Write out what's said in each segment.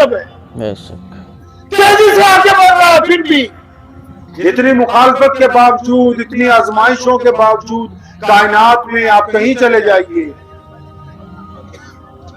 मतलब है, तेजी से आगे बढ़ रहा है। फिर भी इतनी मुखालफत के बावजूद, इतनी आजमाइशों के बावजूद कायनात में आप कहीं चले जाइए,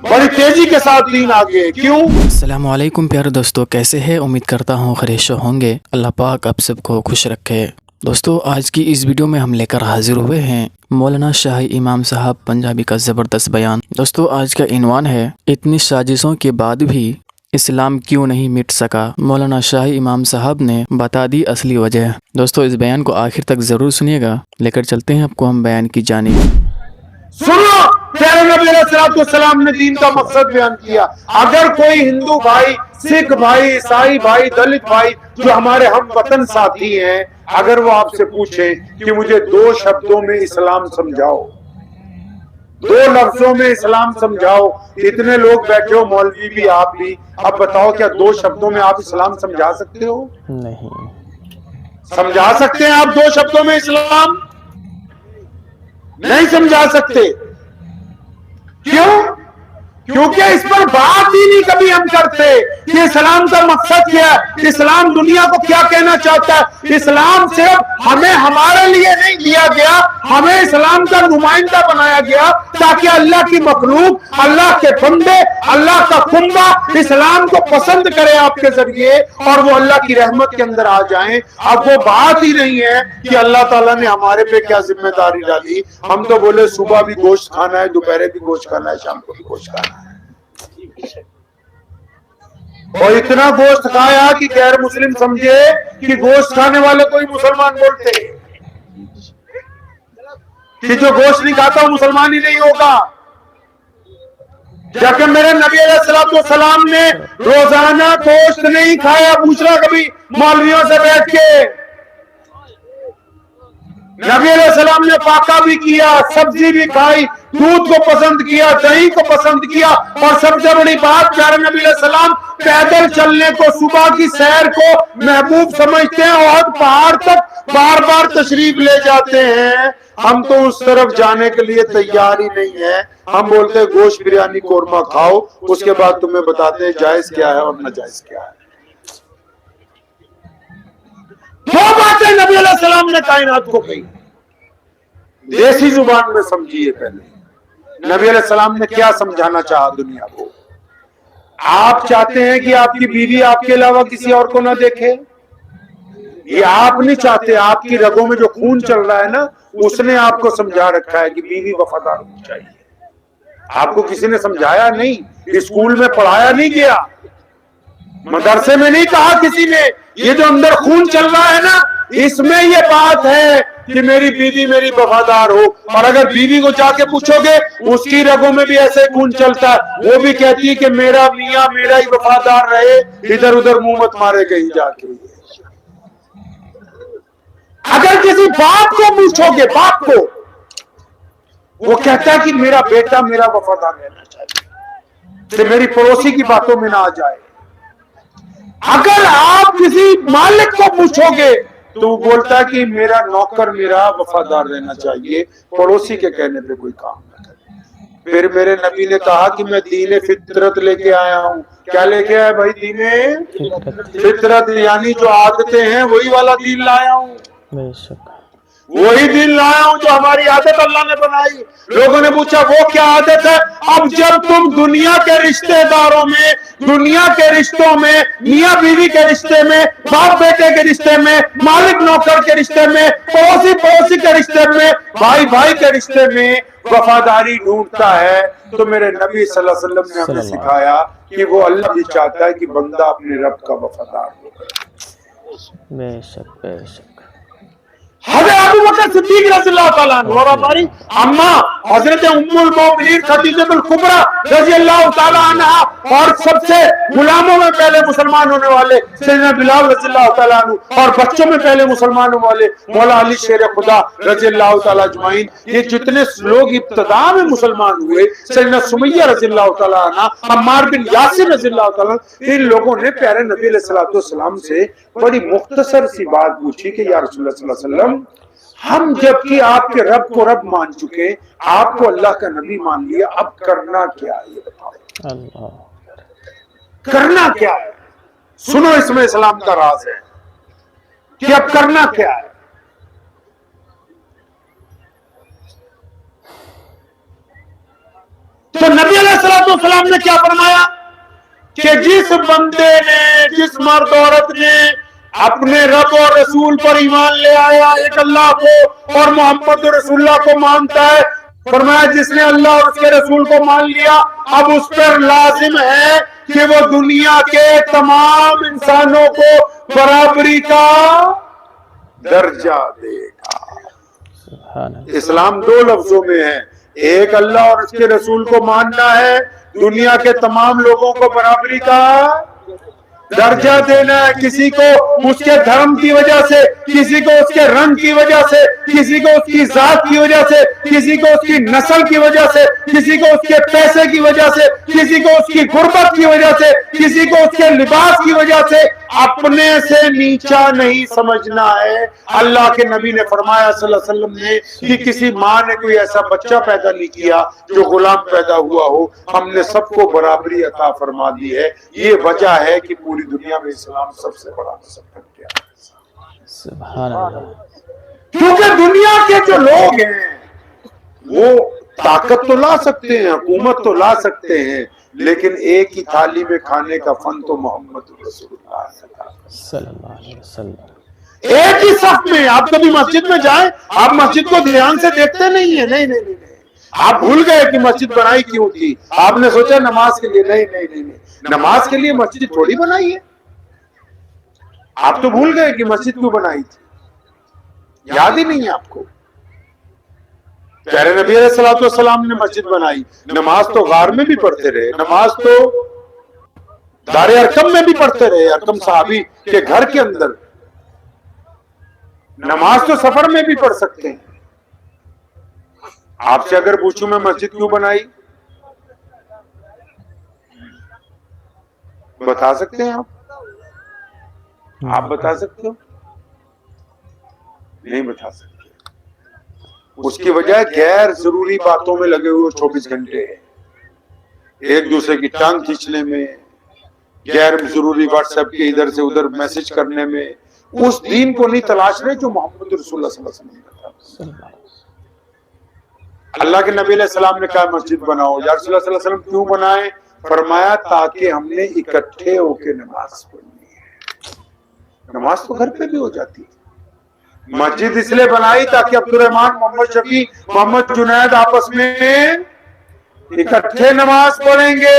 बड़ी तेजी के साथ दीन आगे है। क्यों? अस्सलामु अलैकुम प्यारे दोस्तों, कैसे हैं? उम्मीद करता हूँ खैरियत होंगे। अल्लाह पाक आप सबको खुश रखे। दोस्तों, आज की इस वीडियो में हम लेकर हाजिर हुए हैं मौलाना शाही इमाम साहब पंजाबी का ज़बरदस्त बयान। दोस्तों, आज का इन्वान है, इतनी साजिशों के बाद भी इस्लाम क्यों नहीं मिट सका। मौलाना शाही इमाम साहब ने बता दी असली वजह। दोस्तों, इस बयान को आखिर तक ज़रूर सुनिएगा। लेकर चलते हैं आपको हम बयान की जानिब। सुनो, प्यारे नबी अलैहिस्सलाम ने दीन का मकसद बयान किया। अगर कोई हिंदू भाई, सिख भाई, ईसाई भाई, दलित भाई जो हमारे हम वतन साथी हैं, अगर वो आपसे पूछे कि मुझे 2 शब्दों में इस्लाम समझाओ, 2 लफ्जों में इस्लाम समझाओ, इतने लोग बैठे हो, मौलवी भी, आप भी, अब बताओ क्या 2 शब्दों में आप इस्लाम समझा सकते हो? नहीं समझा सकते हैं आप 2 शब्दों में इस्लाम? नहीं समझा सकते। क्यों? क्योंकि इस पर बात ही नहीं कभी हम करते कि इस्लाम का मकसद क्या है, इस्लाम दुनिया को क्या कहना चाहता है। इस्लाम सिर्फ हमें हमारे लिए नहीं दिया गया, हमें इस्लाम का नुमाइंदा बनाया गया ताकि अल्लाह की मखलूक, अल्लाह के बंदे, अल्लाह का कुंबा इस्लाम को पसंद करे आपके जरिए और वो अल्लाह की रहमत के अंदर आ जाएं। अब वो बात ही नहीं है कि अल्लाह ताला ने हमारे पे क्या जिम्मेदारी डाली। हम तो बोले सुबह भी गोश्त खाना है, दोपहर भी गोश्त खाना है, शाम को भी गोश्त खाना है, और इतना गोश्त खाया कि गैर मुस्लिम समझे कि गोश्त खाने वाले को ही मुसलमान बोलते, कि जो गोश्त नहीं खाता वो मुसलमान ही नहीं होगा। जबकि मेरे नबी अलैहिस्सलाम ने रोजाना गोश्त नहीं खाया। पूछना कभी मौलवियों से बैठ के, नबी अलैहिस्सलाम ने फाका भी किया, सब्जी भी खाई, दूध को पसंद किया, दही को पसंद किया, और सबसे बड़ी बात, प्यारे नबी अलैहिस्सलाम पैदल चलने को, सुबह की सैर को महबूब समझते हैं और पहाड़ तक बार बार तशरीफ ले जाते हैं। हम तो उस तरफ जाने के लिए तैयार ही नहीं है। हम बोलते हैं गोश्त बिरयानी कोरमा खाओ, उसके बाद तुम्हें बताते हैं जायज क्या है और नाजायज क्या है। 2 बातें नबी अलैहिस्सलाम ने कायनात को कही, देसी जुबान में समझिए। पहले नबी अलैहिस्सलाम ने क्या समझाना चाहा दुनिया को। आप चाहते हैं कि आपकी बीवी आपके अलावा किसी और को ना देखे, ये आप नहीं चाहते। आपकी रगों में जो खून चल रहा है ना, उसने आपको समझा रखा है कि बीवी वफादार होनी चाहिए। आपको किसी ने समझाया नहीं, स्कूल में पढ़ाया नहीं गया, मदरसे में नहीं कहा किसी ने। ये जो अंदर खून चल रहा है ना, इसमें ये बात है कि मेरी बीवी मेरी वफादार हो। और अगर बीवी को जाके पूछोगे, उसकी रगों में भी ऐसे खून चलता है, वो भी कहती है कि मेरा मियां मेरा ही वफादार रहे, इधर उधर मुंह मत मारे कहीं जाके। अगर किसी बाप को पूछोगे, बाप को, वो कहता है कि मेरा बेटा मेरा वफादार रहना चाहिए, तो मेरी पड़ोसी की बातों में ना आ जाए। अगर आप किसी मालिक को पूछोगे तो वो बोलता है कि मेरा नौकर मेरा वफादार रहना चाहिए, पड़ोसी के कहने पे कोई काम ना करे। फिर मेरे नबी ने कहा कि मैं दीन फितरत लेके आया हूँ। क्या लेके आया भाई? दीन फितरत, यानी जो आदतें हैं वही वाला दीन लाया हूँ, वही दिन लाया हूं जो हमारी आदत अल्लाह ने बनाई। लोगों ने पूछा वो क्या आदत है? अब जब तुम दुनिया के रिश्तेदारों में, दुनिया के रिश्तों में, मियां बीवी के रिश्ते में, बाप बेटे के रिश्ते में, मालिक नौकर के रिश्ते में, पड़ोसी पड़ोसी के रिश्ते में, भाई भाई के रिश्ते में वफादारी ढूंढता है, तो मेरे नबी सल्लल्लाहु अलैहि वसल्लम ने हमें सिखाया कि वो अल्लाह भी चाहता है कि बंदा अपने रब का वफादार हो। बेशक बेशक। हज़रत अबू बकर सिद्दीक रज़ियल्लाहु ताला अन्हु और हमारी अम्मा हज़रत उम्मुल मोमिनीन खदीजतुल कुबरा रज़ियल्लाहु ताला अन्हा, और सबसे गुलामों में पहले मुसलमान होने वाले सैयदना बिलाल रज़ियल्लाहु ताला अन्हु, और बच्चों में पहले मुसलमान होने वाले मौला अली शेर खुदा रज़ियल्लाहु ताला अजमाइन, ये जितने लोग इब्तिदा में मुसलमान हुए, सैयदना सुमैया रज़ियल्लाहु ताला अन्हा, अम्मार बिन यासिर रज़ियल्लाहु ताला, इन लोगों ने प्यारे नबी अलैहिस्सलातु वस्सलाम से बड़ी मुख्तसर सी बात पूछी कि या रसूलुल्लाह सल्लल्लाहु अलैहि वसल्लम, हम जबकि आपके रब को रब मान चुके, आपको अल्लाह का नबी मान लिया, अब करना क्या है ये बताओ। کرنا کیا ہے؟ سنو اس میں اسلام کا راز ہے کہ اب کرنا کیا ہے. تو نبی علیہ الصلوۃ والسلام نے کیا فرمایا کہ جس بندے نے، جس مرد عورت نے اپنے رب اور رسول پر ایمان لے آیا، ایک اللہ کو اور محمد رسول اللہ کو مانتا ہے، فرمایا جس نے اللہ اور اس کے رسول کو مان لیا، اب اس پر لازم ہے کہ وہ دنیا کے تمام انسانوں کو برابری کا درجہ دے گا. اسلام دو لفظوں میں ہے، ایک اللہ اور اس کے رسول کو ماننا ہے، دنیا کے تمام لوگوں کو برابری کا درجہ دینا ہے. کسی کو اس کے دھرم کی وجہ سے، کسی کو اس کے رنگ کی وجہ سے، کسی کو اس کی ذات کی وجہ سے، کسی کو اس کی نسل کی وجہ سے، کسی کو اس کے پیسے کی وجہ سے، کسی کو اس کی غربت کی وجہ سے، کسی کو اس کے لباس کی وجہ سے اپنے سے نیچا نہیں سمجھنا ہے. اللہ کے نبی نے فرمایا صلی اللہ علیہ وسلم نے کہ کسی ماں نے کوئی ایسا بچہ پیدا نہیں کیا جو غلام پیدا ہوا ہو، ہم نے سب کو برابری عطا فرما دی ہے. یہ وجہ ہے کہ پوری دنیا میں اسلام سب سے بڑا مذہب بن گیا. سبحان اللہ. کیونکہ دنیا کے جو لوگ ہیں وہ طاقت تو لا سکتے ہیں، حکومت تو لا سکتے ہیں، لیکن ایک ہی تھالی میں کھانے کا فن تو محمد رسول اللہ صلی اللہ علیہ وسلم. ایک ہی صف میں. آپ کبھی مسجد میں جائیں، آپ مسجد کو دھیان سے دیکھتے نہیں ہیں. نہیں نہیں نہیں، آپ بھول گئے کہ مسجد بنائی کیوں تھی. آپ نے سوچا نماز کے لیے. نہیں نہیں نہیں نہیں، نماز کے لیے مسجد تھوڑی بنائی ہے. آپ تو بھول گئے کہ مسجد کیوں بنائی تھی، یاد ہی نہیں ہے آپ کو. پیارے نبی علیہ الصلوۃ والسلام نے مسجد بنائی. نماز تو غار میں بھی پڑھتے رہے، نماز تو دار ارقم میں بھی پڑھتے رہے، ارقم صحابی کے گھر کے اندر. نماز تو سفر میں بھی پڑھ سکتے ہیں. آپ سے اگر پوچھوں میں مسجد کیوں بنائی، بتا سکتے ہیں آپ بتا سکتے ہو؟ نہیں بتا سکتے. اس کی وجہ غیر ضروری باتوں میں لگے ہوئے 24 گھنٹے ہیں، ایک دوسرے کی ٹانگ کھینچنے میں، غیر ضروری واٹس ایپ کے ادھر سے ادھر میسج کرنے میں. اس دین کو نہیں تلاش رہے جو محمد رسول اللہ صلی اللہ علیہ وسلم نے بتایا. اللہ کے نبی علیہ السلام نے کہا مسجد بناؤ. یا رسول اللہ صلی اللہ علیہ وسلم کیوں بنائے؟ فرمایا تاکہ ہم نے اکٹھے ہو کے نماز پڑھنی ہے. نماز تو گھر پہ بھی ہو جاتی ہے. مسجد اس لیے بنائی تاکہ عبد الرحمان، محمد شفیع، محمد جنید آپس میں اکٹھے نماز پڑھیں گے.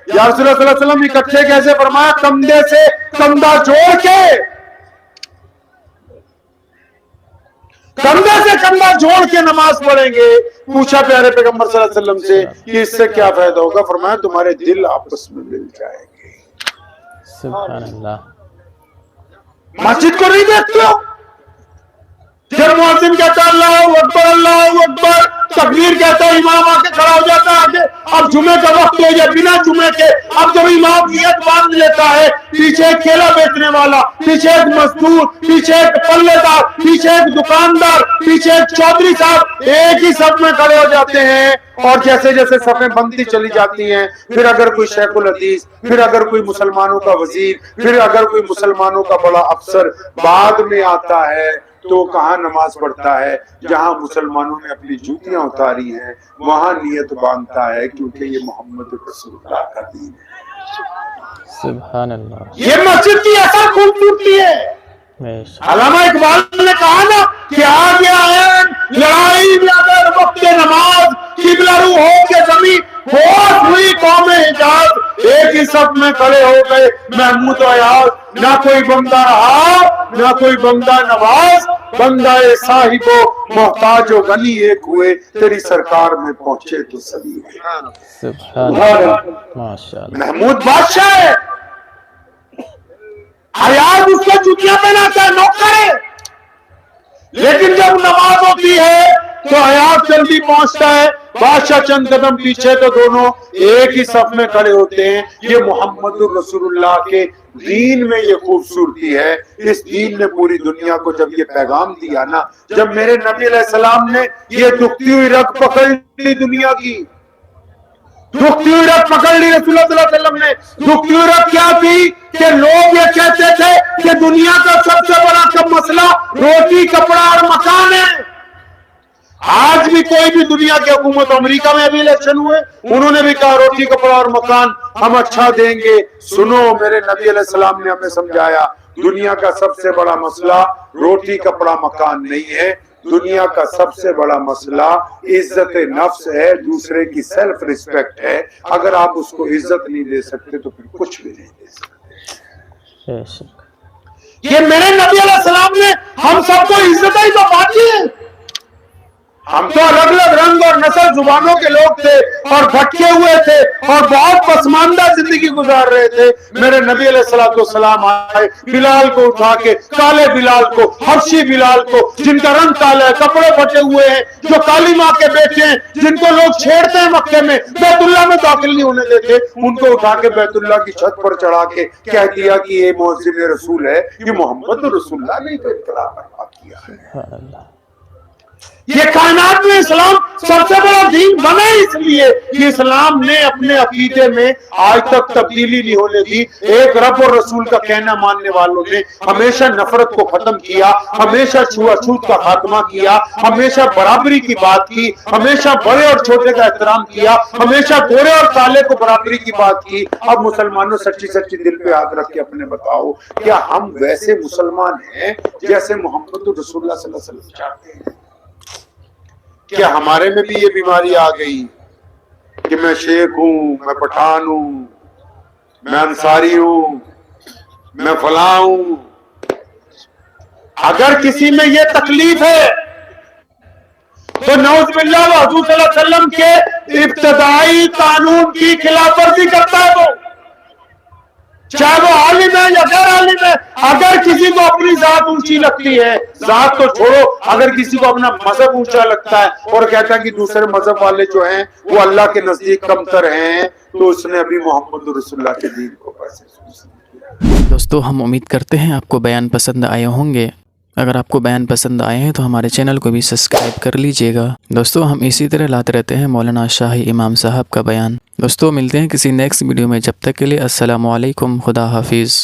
یا رسول اللہ صلی اللہ علیہ وسلم اکٹھے کیسے؟ فرمایا کندھے سے کندھا جوڑ کے، کندھے سے کندھا جوڑ کے نماز پڑھیں گے. پوچھا پیارے پیغمبر صلی اللہ علیہ وسلم سے کہ اس سے کیا فائدہ ہوگا؟ فرمایا تمہارے دل آپس میں مل جائیں گے. سبحان اللہ. مسجد کو نہیں دیکھتے ہو؟ جب مؤذن کہتا ہے اللہ اکبر اللہ اکبر، تکبیر کہتا ہے، امام آ کے کھڑا ہو جاتا ہے آگے. اب جمعے کا وقت ہو جائے بنا جمعے کے، اب جب امام نیت باندھ لیتا ہے، پیچھے ایک کیلا بیچنے والا، پیچھے ایک مزدور، پیچھے ایک پلے دار، پیچھے ایک دکاندار، پیچھے ایک چودھری صاحب ایک ہی صف میں کھڑے ہو جاتے ہیں. اور جیسے جیسے صفیں بنتی چلی جاتی ہیں، پھر اگر کوئی شیخ الحدیث، پھر اگر کوئی مسلمانوں کا وزیر، پھر اگر کوئی مسلمانوں کا بڑا افسر بعد میں آتا ہے تو کہاں نماز پڑھتا ہے؟ جہاں مسلمانوں نے اپنی جوتیاں اتاری ہیں وہاں نیت باندھتا ہے، کیونکہ یہ محمد رسول اللہ کا دین ہے. سبحان اللہ. یہ مسجد کی ایسا خوبصورتی ہے. علامہ اقبال نے کہا نا کہ آگے آئے لڑائی میں اگر وقت نماز، قبلہ رو ہو کے زمین ہوش ہوئی قوم حجاز. ایک ہی صف میں کھڑے ہو گئے محمود و ایاز. نہ کوئی بندہ رہا نہ کوئی بندہ نواز، بندہ صاحب و محتاج و غنی ایک ہوئے، تیری سرکار میں پہنچے تو سبھی. سبحان اللہ. ماشاءاللہ. محمود بادشاہ ہے، ایاز اس کو جوتیاں پہناتا ہے، نوکر ہے. لیکن جب نماز ہوتی ہے تو ایاز جلدی پہنچتا ہے، بادشاہ چند قدم پیچھے، تو دونوں ایک ہی صف میں کھڑے ہوتے ہیں. یہ محمد رسول اللہ کے دین میں یہ خوبصورتی ہے. اس دین نے پوری دنیا کو جب یہ پیغام دیا نا، جب میرے نبی علیہ السلام نے یہ دکھتی ہوئی رگ پکڑ لی دنیا کی، दुख की रत पकड़ ली रसूलुल्लाह सल्लल्लाहु अलैहि वसल्लम ने। दुख की रत क्या थी कि लोग ये कहते थे कि दुनिया का सबसे बड़ा कम मसला रोटी, कपड़ा और मकान है। आज भी कोई भी दुनिया की हुकूमत, अमेरिका में अभी इलेक्शन हुए, उन्होंने भी कहा रोटी, कपड़ा और मकान हम अच्छा देंगे। सुनो, मेरे नबी अलैहि सलाम ने हमें समझाया, दुनिया का सबसे बड़ा मसला रोटी, कपड़ा, मकान नहीं है। दुनिया का सबसे बड़ा मसला इज्जत नफ्स है, दूसरे की सेल्फ रिस्पेक्ट है। अगर आप उसको इज्जत नहीं दे सकते तो फिर कुछ भी नहीं दे सकते। ये मेरे नबी अलैहि सलाम ने हम सबको इज्जत ही तो बांटी है। हम तो अलग अलग रंग और नस्ल जुबानों के लोग थे और भटके हुए थे और बहुत पसमानदा जिंदगी गुजार रहे थे। मेरे नबी अलैहिस्सलाम आए, बिलाल को उठा के, काले बिलाल को, हबशी बिलाल को, जिनका रंग काला है, कपड़े फटे हुए हैं, जो काली माँ के बेटे हैं, जिनको लोग छेड़ते हैं मक्के में, बैतुल्लाह में दाखिल नहीं होने देते, उनको उठा के बैतुल्लाह की छत पर चढ़ा के कह दिया कि ये मुअज्जिन रसूल है, ये मोहम्मद रसूलुल्लाह ने तो इत्तला बर्बाद किया है। ये कायनात में इस्लाम सबसे बड़ा दीन बना इसलिए कि इस्लाम ने अपने अकीदे में आज तक तब्दीली नहीं होने दी। एक रब और रसूल का कहना मानने वालों ने हमेशा नफरत को खत्म किया, हमेशा छुआछूत का खात्मा किया, हमेशा बराबरी की बात की, हमेशा बड़े और छोटे का एहतराम किया, हमेशा गोरे और काले को बराबरी की बात की। अब मुसलमानों सच्ची सच्ची दिल पे हाथ रख के अपने बताओ, क्या हम वैसे मुसलमान हैं जैसे मोहम्मद रसूलुल्लाह सल्लल्लाहु अलैहि वसल्लम चाहते हैं? क्या हमारे में भी ये बीमारी आ गई कि मैं शेख हूं, मैं पठान हूं, मैं अंसारी हूं, मैं फला हूं? अगर किसी में ये तकलीफ है तो नऊज़ बिल्लाह व हुज़ूर सल्लल्लाहु अलैहि वसल्लम के इब्तिदाई कानून की खिलाफवर्जी करता है वो, चाहे वो आलिम है या गैर आलिम है। अगर किसी को अपनी जात ऊंची लगती है, जात तो छोड़ो, अगर किसी को अपना मजहब ऊंचा लगता है और कहता है कि दूसरे मजहब वाले जो हैं वो अल्लाह के नजदीक कमतर हैं, तो उसने अभी मोहम्मद रसूलुल्लाह के दीन को कैसे। दोस्तों, हम उम्मीद करते हैं आपको बयान पसंद आए होंगे। अगर आपको बयान पसंद आए हैं तो हमारे चैनल को भी सब्सक्राइब कर लीजिएगा। दोस्तों, हम इसी तरह लाते रहते हैं मौलाना शाही इमाम साहब का बयान। दोस्तों, मिलते हैं किसी नेक्स्ट वीडियो में। जब तक के लिए अस्सलामु अलैकुम, खुदा हाफिज़।